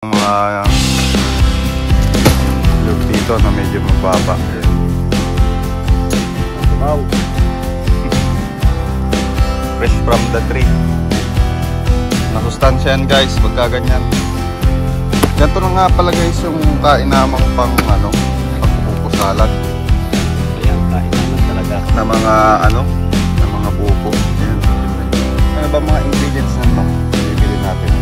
Mga loob dito na medyo mababa. Wow. Fresh from the tree. Nasustansya yan guys, pagka ganyan. Ganito na nga pala guys yung kainamang pang pang-buko salad. Ayan, kainaman talaga. Na mga na mga buko. Ayan. Ano ba mga ingredients na bibili natin?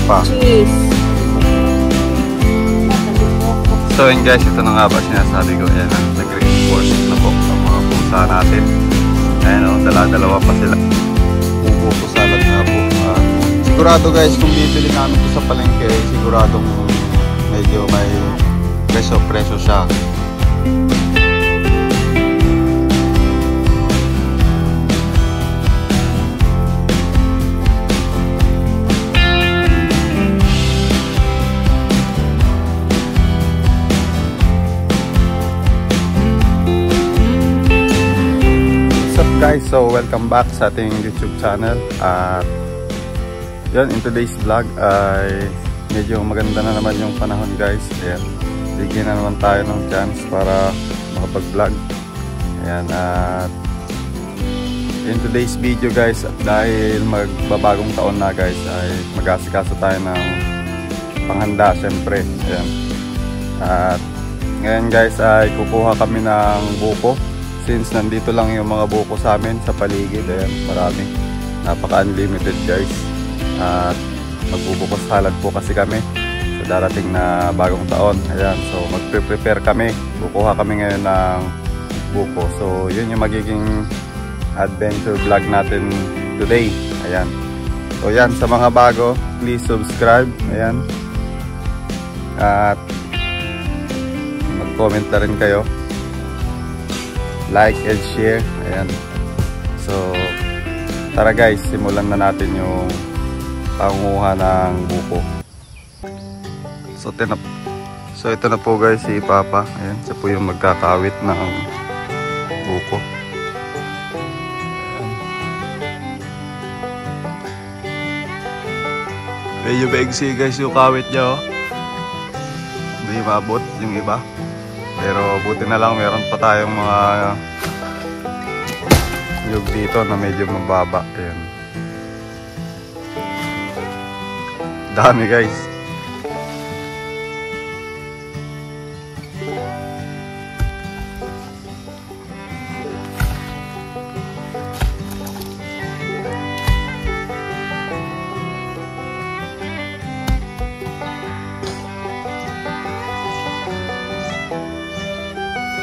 Pa. Cheese. So yun guys, ito na nga ba sinasabi ko. Ayan, nag-reinforce na po ang mga pusa natin. Ayan o, dala-dalawa pa sila. Buko salad na po. Sigurado guys, kung bibili namin ito sa palengke, siguradong medyo may presyo siya. Guys, so welcome back sa ating YouTube channel. At yan, in today's vlog ay medyo maganda na naman yung panahon guys. Ayan, bigyan na naman tayo ng chance para makapag-vlog. Ayan, at in today's video guys, dahil magbabagong taon na guys, ay mag-asikaso tayo ng panghanda syempre. Ayan, at ngayon guys ay kukuha kami ng buko. Since nandito lang yung mga buko sa amin sa paligid, ayan, marami, napaka-unlimited guys. At magbubuko salad po kasi kami sa darating na bagong taon. Ayan, so magpe-prepare kami, kukuha kami ngayon ng buko. So yun yung magiging adventure vlog natin today. Ayan, so yan, sa mga bago, please subscribe. Ayan, at mag-comment na rin kayo, like and share. Ayan, so tara guys, simulan na natin yung panguha ng buko. So ito na po guys si Papa. Ayan, siya po yung magkakawit ng buko. Medyo baigsi guys yung kawit niya, oh. Hindi mabot yung iba, pero buti na lang meron pa tayong mga nyug dito na medyo mababa. Ayan, dami guys.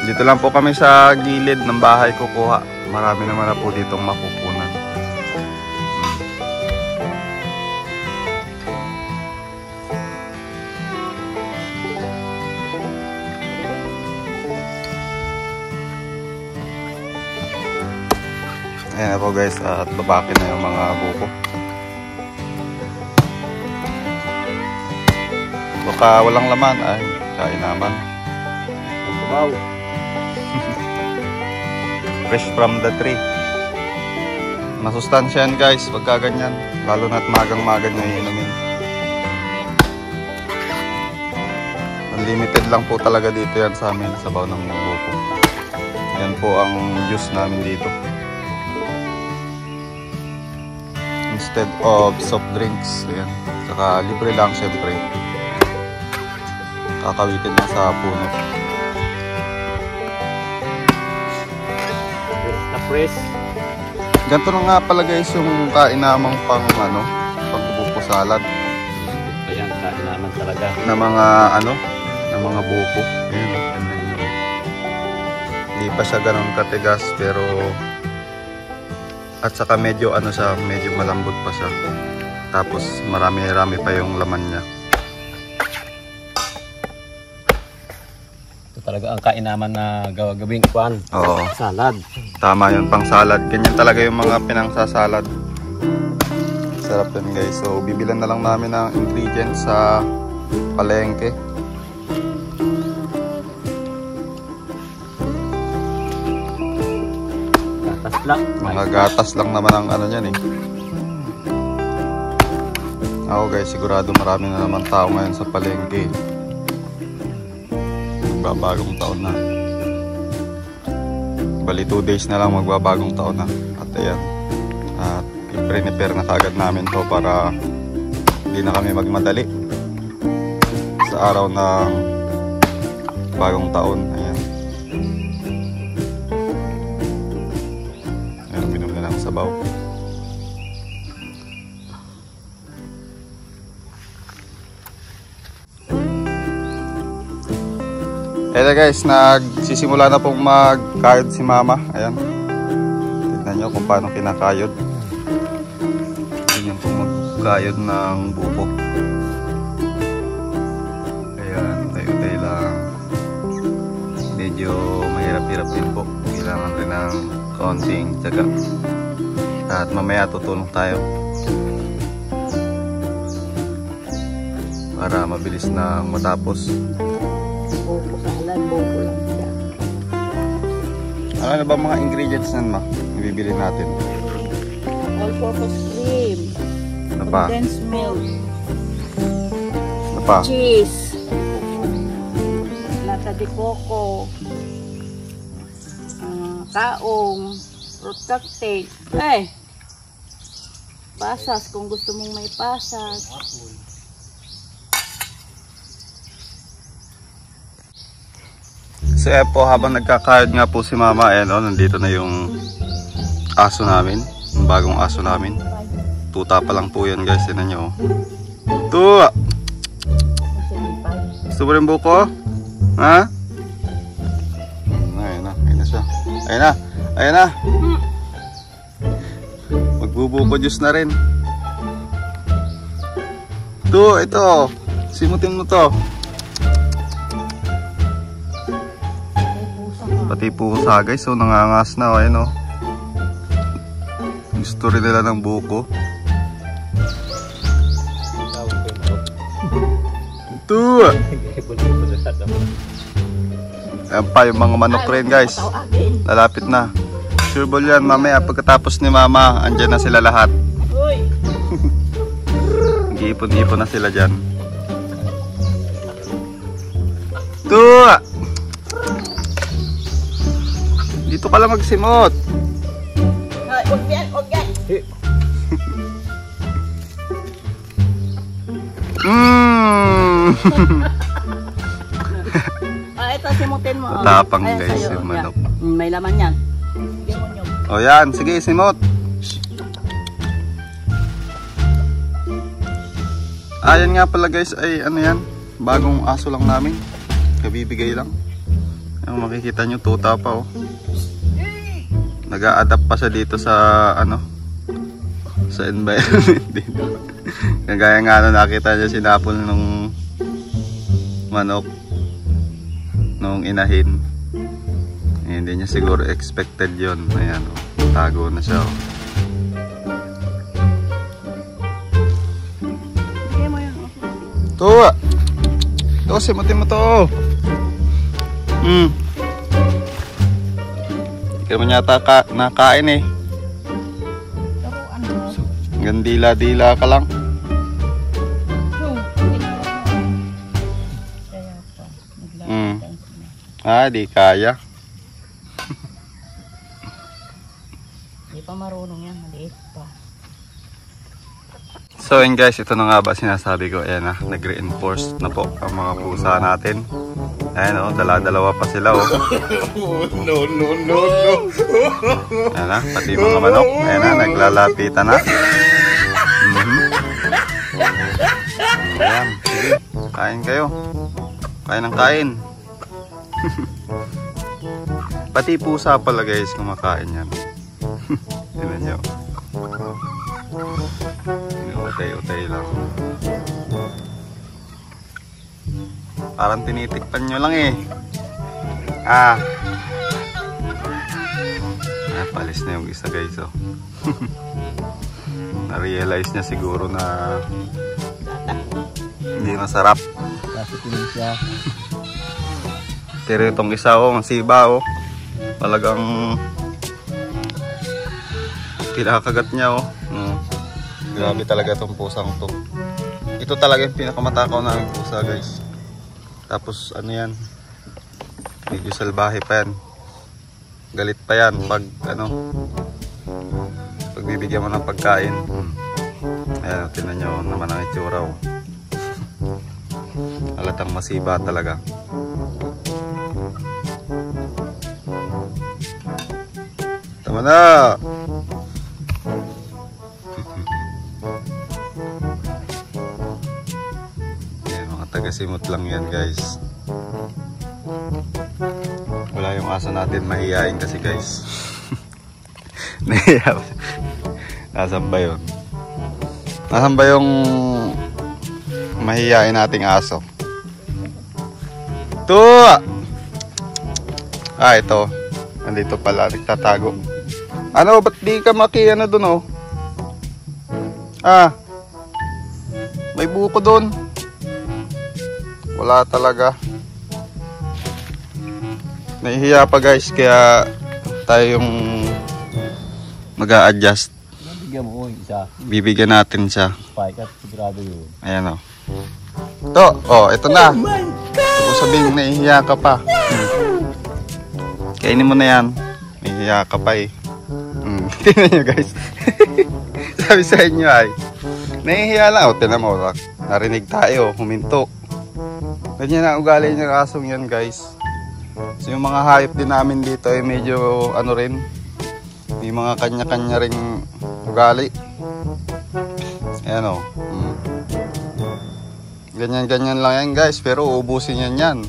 Dito lang po kami sa gilid ng bahay kukuha. Marami naman na po ditong makukunan. Ayan na po guys, at babakin na yung mga buko. Baka walang laman, ay kainaman. Wow. Fresh from the tree. Masustansya yan guys pagka ganyan, lalo na't magang-magan nyo iinumin. Unlimited lang po talaga dito yan sa amin, sabaw ng buko. Yan po ang juice namin dito, instead of soft drinks. Ayan, saka libre lang syempre, kakawitin lang sa puno. Fresh. Ganito na nga pala guys yung kainamang pang-buko salad. Ayan, kainaman talaga. Na mga buko. Ayan, hindi pa siya ganun katigas, pero at saka medyo medyo malambot pa siya. Tapos marami-rami pa yung laman niya. Talaga ang kainaman na gawing kuan. Oo. Salad. Tama yun, pang salad. Ganyan talaga yung mga pinangsasalad. Sarap yun guys. So bibilan na lang namin ng ingredients sa palengke. lang. Mga gatas lang naman ang ano niyan eh. Ako guys, sigurado marami na naman tao ngayon sa palengke. Magbabagong taon na. Bali 2 days na lang magbabagong taon na. At ayan, at i-prepare na kagad namin to para hindi na kami magmadali sa araw ng bagong taon. Ayan. Ayan, binom na lang sabaw. Ayan guys, nagsisimula na pong magkayod si mama. Ayan. Tignan nyo kung paano kinakayod. Ganyan pong magkayod ng buko. Ayan, tayo-tayo lang. Medyo mahirap-hirap din po. Kailangan rin ng konting tiyaga. At mamaya tutulong tayo para mabilis na matapos. Buko sa alam, buko lang siya. Ano na ba mga ingredients nan ma? Ibibili natin. All-purpose cream. Ano pa? Condensed milk. Ano pa? Cheese. Nata de coco. Kaong. Fruit cocktail. Pasas kung gusto mong may pasas. So po, habang nagkakayod nga po si mama, ayan o, nandito na yung aso namin, yung bagong aso namin. Tuta pa lang po yan guys, tinan nyo. Tuwa! Gusto mo rin buko? Ha? Ayun na siya. Ayun na, ayun na. Magbubuko juice na rin. Ito, simutin mo to. Pati pusa guys, so nangangas na, ayun o. Gusto rin nila ng buko. Ito! Ayan pa yung mga manok rin guys. Lalapit na. Sure ball yan, mamaya pagkatapos ni mama, andyan na sila lahat. Nag-iipon-ipon na sila dyan. Ito! Dito ka lang magsimot. Huwag yan, huwag yan. Ito, simutin mo. Tapang guys yung manok. May laman yan. O yan, sige, simot. Ayan nga pala guys, ay ano yan, bagong aso lang namin. Kabibigay lang. Yung makikita nyo, tuta pa oh. Nag-a-adapt pa siya dito sa ano, sa environment dito. Kagaya nga nakita niya sinapol nung manok nung inahin. Hindi niya siguro expected yon. Ayan oh, tago na siya oh. Tuwa! Ito, simutin mo to. Hindi ka naman yata nakain eh. Hanggang dila-dila ka lang. Di kaya. Hindi pa marunong yan, maliit pa. So yun guys, ito na nga ba sinasabi ko. Ayan na, nag-reinforce na po ang mga pusa natin. Ayan o, dala-dalawa pa sila o. No. Ayan na, pati mga manok. Ayan na, naglalapitan na. Ayan, sige, kain kayo. Kain ng kain. Pati pusa pala guys, kumakain yan. Tignan nyo. Utay-utay lang. Parang tinitikpan nyo lang eh. Palis na yung isa guys oh. Na-realize niya siguro na hindi masarap. Pero itong isa oh, masiba oh. Talagang Kinakagat niya, oh. Grabe talaga itong pusang to. Ito talaga yung pinakamatakaw namin pusa, guys. Tapos ano yan, medyo salbahe pa yan. Galit pa yan pag ano, pag bibigyan mo ng pagkain. Ayan, tingnan nyo naman ang itsura, oh. Halatang masiba talaga. Tama na. Ayan, mga taga-simot lang yan, guys. Wala yung aso natin, mahihain kasi, guys. Nahiya. Nasaan ba yun? Nasaan ba yung mahihain nating aso? Ito! Ah, ito. Nandito pala, nagtatago. Ano, ba't di ka ano dun, oh? Ah, may buko dun. Wala talaga. Nahihiya pa, guys, kaya tayo yung mag-a-adjust. Bigyan mo isa. Bibigyan natin siya. Spike at sigurado yun. Ayan, oh. Ito, oh, ito na. Kung sabihin nahihiya ka pa. Kainin mo na yan. Nahihiya ka pa eh. Tingnan nyo, guys. Sabi sa inyo ay nahihiya lang. O, tingnan mo, narinig tayo, huminto. Ganyan ang ugali ng asong yan, guys. So yung mga hayop din namin dito ay medyo ano rin, may mga kanya-kanya ring ugali. Ayan, o. Ganyan-ganyan lang yan, guys, pero uubusin yan.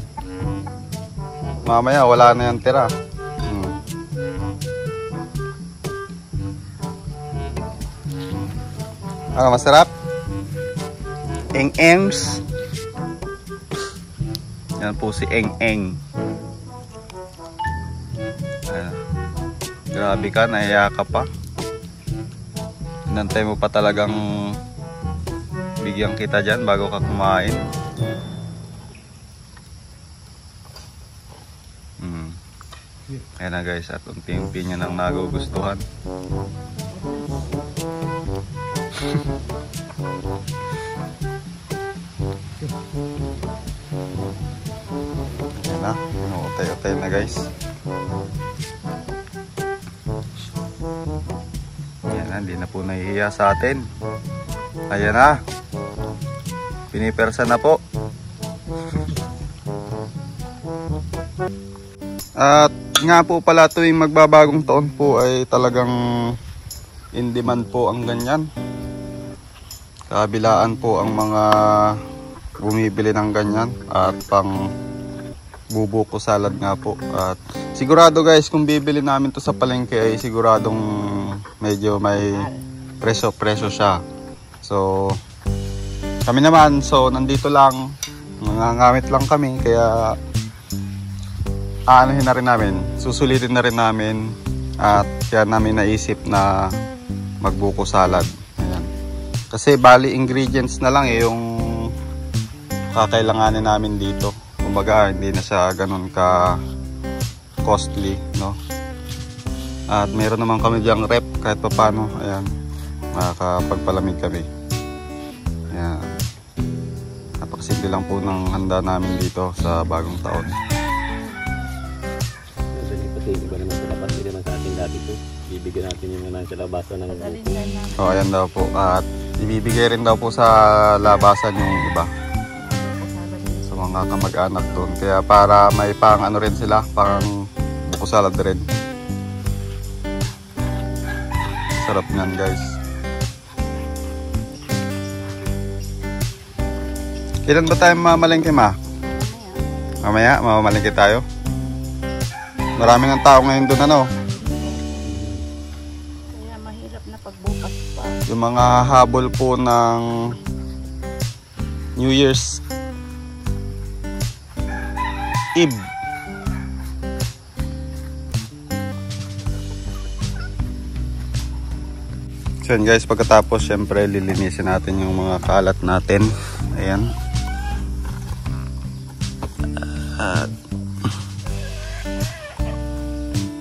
Mamaya wala na yan tira. Ano, masarap? Eng-engs. Yan po si Eng-eng. Grabe ka, nahiya ka pa. Inantay mo pa talagang bigyan kita dyan bago ka kumain. Ayan na, guys, at unti-unti niya nang nagugustuhan. Ayan na, utay-utay na, guys. Ayan na, hindi na po nahihiya sa atin. Ayan na, pinipersa na po. At nga po pala, tuwing magbabagong taon po ay talagang in demand po ang ganyan. Kabilaan po ang mga bumibili ng ganyan at pang bubuko salad nga po. At sigurado, guys, kung bibili namin to sa palengke ay siguradong medyo may presyo siya. So kami naman, so nandito lang, nangangamit lang kami, kaya aanahin na rin namin, susulitin na rin namin, at kaya namin naisip na magbuko salad. Ayan. Kasi bali ingredients na lang yung kakailanganin namin dito. Kumbaga hindi na siya ganun ka costly, no? At meron naman kami diyang rep kahit pa paano. Ayan, makakapagpalamig kami. Ayan, napakasimple lang po ng handa namin dito sa bagong taon. Iba naman sa labat, hindi naman sa atin dati ito. Bibigyan natin yung naman sa labasan ng buko. Oh, ayan daw po. At ibibigay rin daw po sa labasan yung iba, sa mga kamag-anak doon. Kaya para may pang ano rin sila, pang buko salad rin. Sarap nyan, guys. Kailan ba tayo mamalengke, ma? Mamaya, mamamalengke tayo. Marami ng tao ngayon doon, ano? Kaya mahirap na pagbukas pa. Yung mga habol po ng New Year's Eve. So yun, guys, pagkatapos syempre lilinisin natin yung mga kalat natin. Ayan.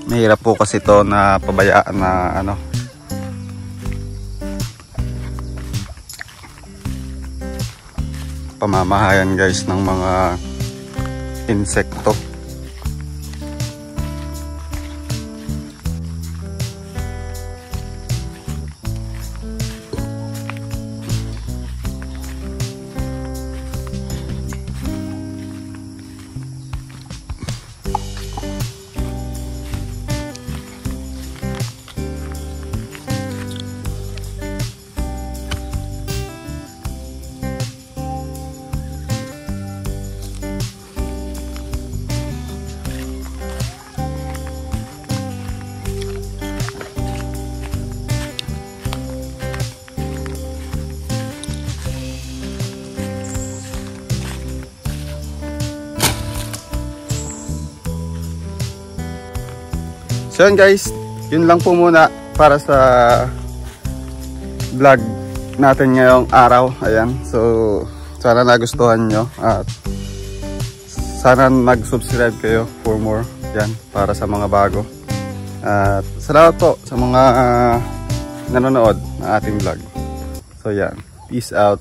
Mahirap po kasi to na pabayaan na ano, pamamahayan guys ng mga insekto. So yun guys, yun lang po muna para sa vlog natin ngayong araw. Ayan, so sana nagustuhan nyo at sana mag-subscribe kayo for more. Yan, para sa mga bago. At salamat po sa mga nanonood ng ating vlog. So yan, peace out.